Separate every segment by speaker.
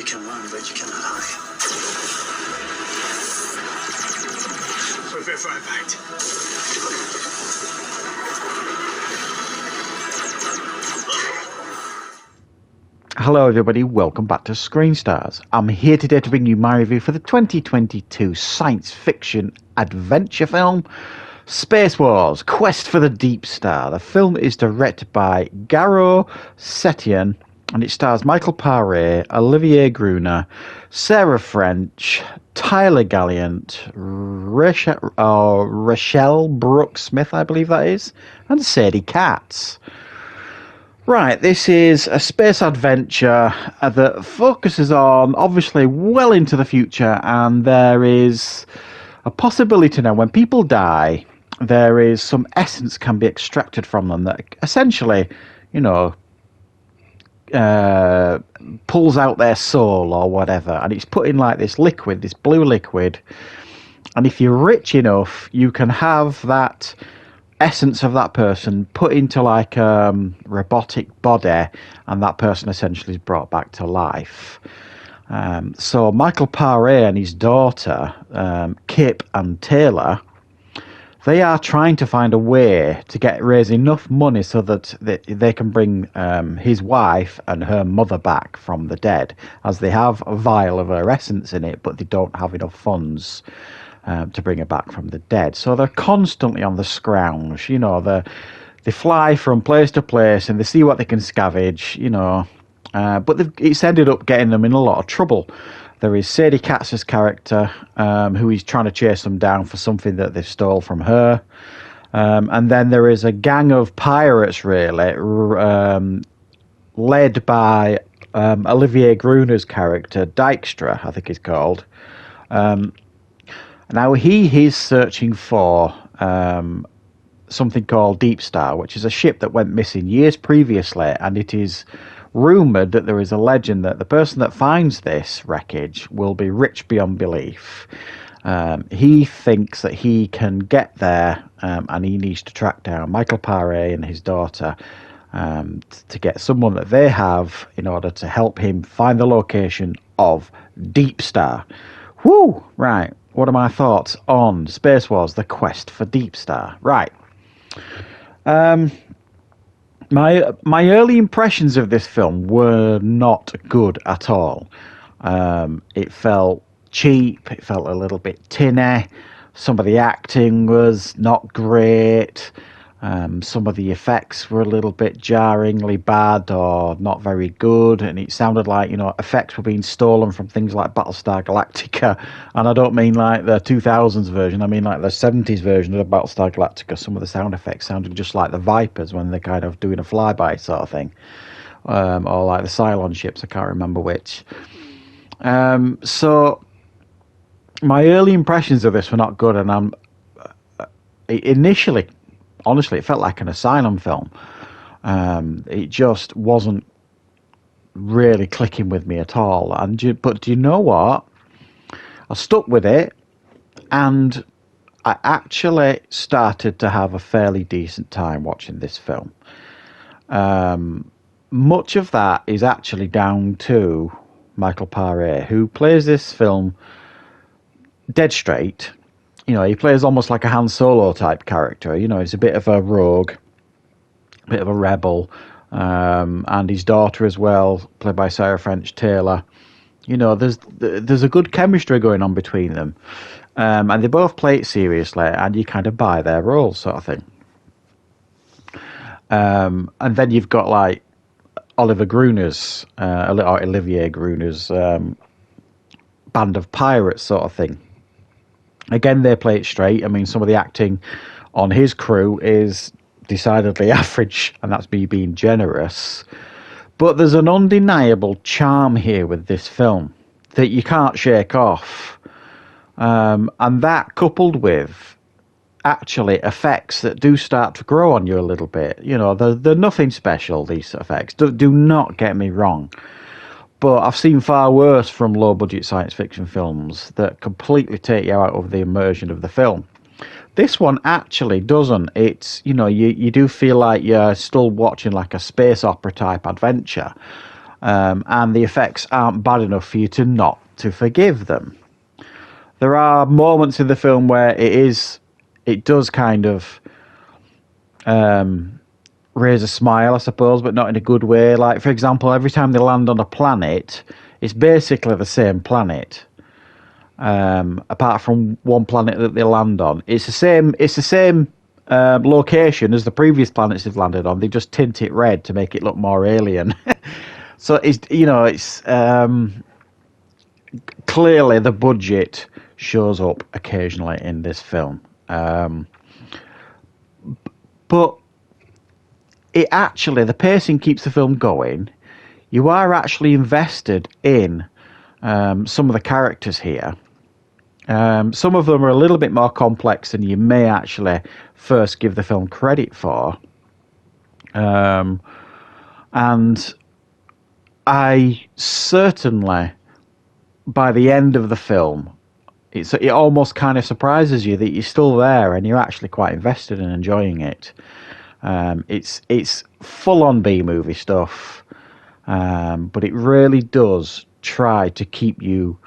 Speaker 1: can run, but you cannot hide. We'll be right back.
Speaker 2: Hello everybody, welcome back to Screenstars. I'm here today to bring you my review for the 2022 science fiction adventure film Space Wars: Quest for the Deepstar. The film is directed by Garo Setien and it stars Michael Paré, Olivier Gruner, Sarah French, Tyler Galliant, Rachelle Brooks-Smith, I believe that is, and Sadie Katz. Right, this is a space adventure that focuses on, obviously, well into the future, and there is a possibility now when people die, there is some essence can be extracted from them that essentially, you know, pulls out their soul or whatever, and it's put in like this liquid, this blue liquid, and if you're rich enough, you can have that essence of that person put into like a robotic body, and that person essentially is brought back to life. So Michael Paré and his daughter, Kip and Taylor, they are trying to find a way to raise enough money so that they can bring his wife and her mother back from the dead, as they have a vial of her essence in it, but they don't have enough funds to bring her back from the dead. So they're constantly on the scrounge, you know, they fly from place to place and they see what they can scavenge, you know, but it's ended up getting them in a lot of trouble. There is Sadie Katz's character, who is trying to chase them down for something that they stole from her. And then there is a gang of pirates, really, led by Olivier Gruner's character, Dykstra, I think he's called. Now, he's searching for something called Deepstar, which is a ship that went missing years previously, and it is rumoured that there is a legend that the person that finds this wreckage will be rich beyond belief. He thinks that he can get there, and he needs to track down Michael Paré and his daughter to get someone that they have in order to help him find the location of Deepstar. Woo! Right. What are my thoughts on Space Wars: The Quest for Deepstar? Right. My early impressions of this film were not good at all. It felt cheap. It felt a little bit tinny. Some of the acting was not great. Some of the effects were a little bit jarringly bad or not very good, and it sounded like, you know, effects were being stolen from things like Battlestar Galactica, and I don't mean like the 2000s version, I mean like the 70s version of Battlestar Galactica. Some of the sound effects sounded just like the Vipers when they're kind of doing a flyby sort of thing, or like the Cylon ships, I can't remember which. So my early impressions of this were not good, and initially, honestly, it felt like an asylum film. It just wasn't really clicking with me at all. But do you know what? I stuck with it, and I actually started to have a fairly decent time watching this film. Much of that is actually down to Michael Paré, who plays this film dead straight. You know, he plays almost like a Han Solo type character. You know, he's a bit of a rogue, a bit of a rebel, and his daughter as well, played by Sarah French Taylor. You know, there's a good chemistry going on between them, and they both play it seriously, and you kind of buy their roles, sort of thing. And then you've got like Olivier Gruner's band of pirates, sort of thing. Again, they play it straight. I mean, some of the acting on his crew is decidedly average, and that's me being generous. But there's an undeniable charm here with this film that you can't shake off. And that, coupled with actually effects that do start to grow on you a little bit. You know, they're nothing special, these effects. Do not get me wrong. But I've seen far worse from low-budget science fiction films that completely take you out of the immersion of the film. This one actually doesn't. It's, you know, you do feel like you're still watching like a space opera type adventure. and the effects aren't bad enough for you to not to forgive them. There are moments in the film where it does kind of raise a smile, I suppose, but not in a good way. Like, for example, every time they land on a planet, it's basically the same planet. Apart from one planet that they land on, it's the same location as the previous planets they've landed on. They just tint it red to make it look more alien. So it's clearly the budget shows up occasionally in this film, but it actually, the pacing keeps the film going. You are actually invested in some of the characters here. Some of them are a little bit more complex than you may actually first give the film credit for. And I certainly, by the end of the film, it almost kind of surprises you that you're still there and you're actually quite invested in enjoying it. It's full-on B-movie stuff, but it really does try to keep you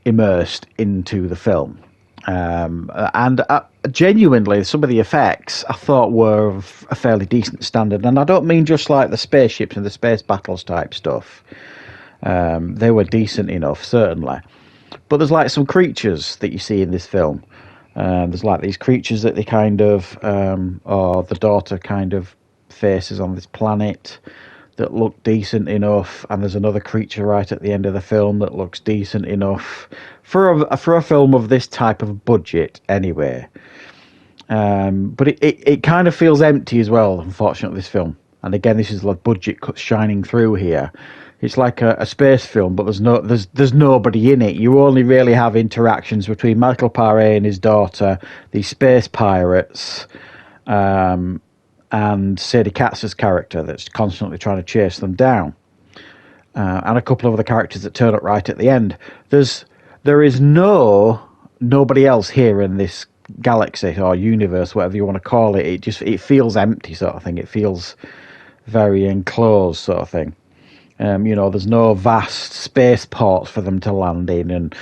Speaker 2: immersed into the film. And genuinely, some of the effects I thought were of a fairly decent standard. And I don't mean just like the spaceships and the space battles type stuff. They were decent enough, certainly. But there's like some creatures that you see in this film. There's like these creatures that they kind of, or the daughter kind of faces on this planet that look decent enough, and there's another creature right at the end of the film that looks decent enough for a film of this type of budget, anyway. But it kind of feels empty as well, unfortunately, this film. And again, this is like budget shining through here. It's like a space film, but there's nobody in it. You only really have interactions between Michael Paré and his daughter, these space pirates, and Sadie Katz's character that's constantly trying to chase them down, and a couple of other characters that turn up right at the end. There is nobody else here in this galaxy or universe, whatever you want to call it. It feels empty, sort of thing. It feels very enclosed, sort of thing. There's no vast spaceports for them to land in, and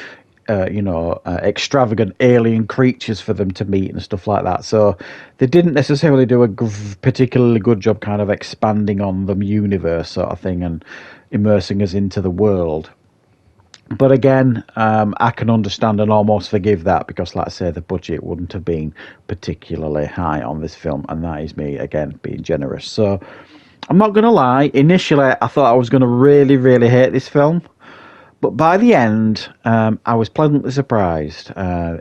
Speaker 2: extravagant alien creatures for them to meet and stuff like that. So they didn't necessarily do a particularly good job kind of expanding on the universe, sort of thing, and immersing us into the world. But again, I can understand and almost forgive that, because, like I say, the budget wouldn't have been particularly high on this film, and that is me, again, being generous. So I'm not going to lie, initially I thought I was going to really, really hate this film. But by the end, I was pleasantly surprised. I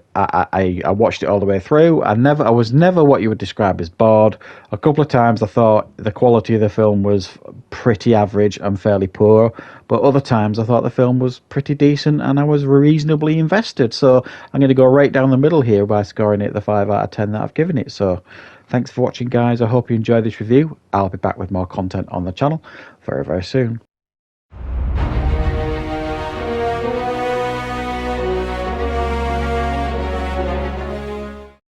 Speaker 2: watched it all the way through. I was never what you would describe as bored. A couple of times I thought the quality of the film was pretty average and fairly poor. But other times I thought the film was pretty decent and I was reasonably invested. So I'm going to go right down the middle here by scoring it the 5 out of 10 that I've given it. So thanks for watching, guys. I hope you enjoyed this review. I'll be back with more content on the channel very, very soon.